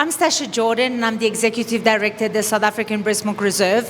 I'm Stasha Jordan, and I'm the Executive Director at the South African Breast Milk Reserve.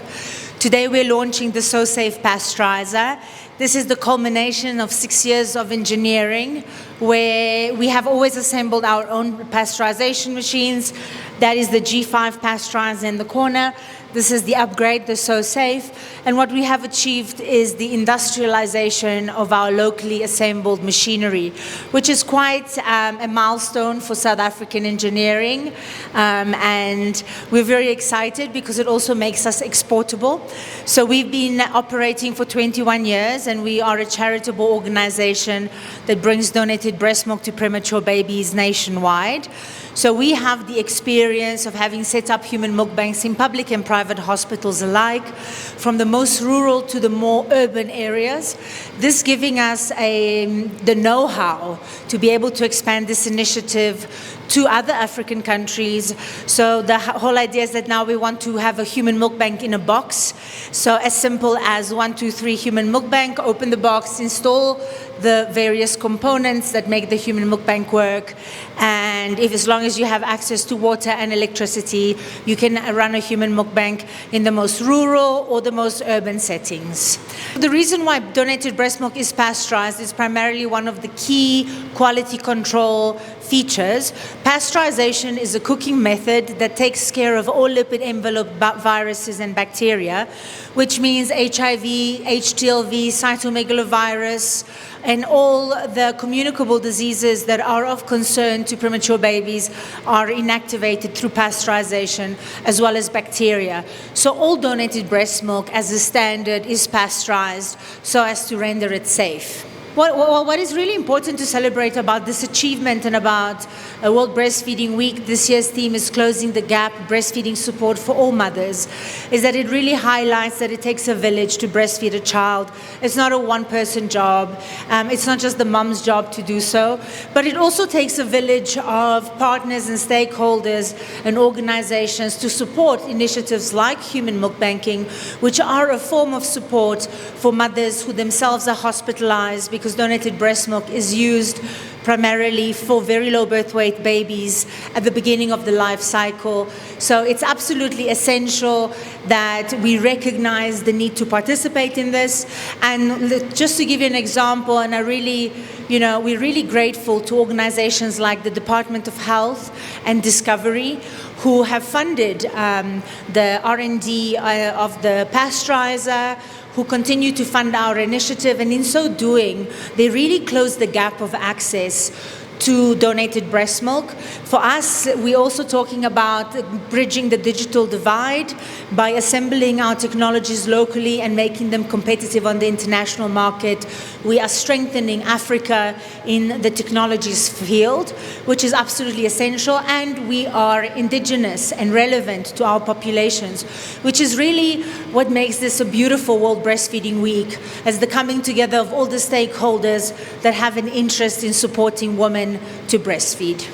Today we're launching the SoSafe pasteurizer. This is the culmination of 6 years of engineering, where we have always assembled our own pasteurization machines. That is the G5 pasteurizer in the corner. This is the upgrade, the SoSafe. And what we have achieved is the industrialization of our locally assembled machinery, which is quite a milestone for South African engineering. And we're very excited because it also makes us exportable. So we've been operating for 21 years, and we are a charitable organization that brings donated breast milk to premature babies nationwide. So we have the experience of having set up human milk banks in public and private hospitals alike, from the most rural to the more urban areas. This giving us the know-how to be able to expand this initiative to other African countries. So the whole idea is that now we want to have a human milk bank in a box. So as simple as 1, 2, 3 human milk bank, open the box, install the various components that make the human milk bank work. And as long as you have access to water and electricity, you can run a human milk bank in the most rural or the most urban settings. The reason why donated breast milk is pasteurized is primarily one of the key quality control features. Pasteurization is a cooking method that takes care of all lipid envelope viruses and bacteria, which means HIV, HTLV, cytomegalovirus, and all the communicable diseases that are of concern to premature babies are inactivated through pasteurization, as well as bacteria. So all donated breast milk as a standard is pasteurized so as to render it safe. What is really important to celebrate about this achievement and about World Breastfeeding Week, this year's theme is Closing the Gap, Breastfeeding Support for All Mothers, is that it really highlights that it takes a village to breastfeed a child. It's not a one-person job. It's not just the mom's job to do so, but it also takes a village of partners and stakeholders and organizations to support initiatives like human milk banking, which are a form of support for mothers who themselves are hospitalized, because donated breast milk is used primarily for very low birth weight babies at the beginning of the life cycle. So it's absolutely essential that we recognize the need to participate in this. And just to give you an example, and we're really grateful to organizations like the Department of Health and Discovery, who have funded the R&D of the pasteurizer, who continue to fund our initiative, and in so doing, they really close the gap of access to donated breast milk. For us, we're also talking about bridging the digital divide by assembling our technologies locally and making them competitive on the international market. We are strengthening Africa in the technologies field, which is absolutely essential, and we are indigenous and relevant to our populations, which is really what makes this a beautiful World Breastfeeding Week, as the coming together of all the stakeholders that have an interest in supporting women to breastfeed.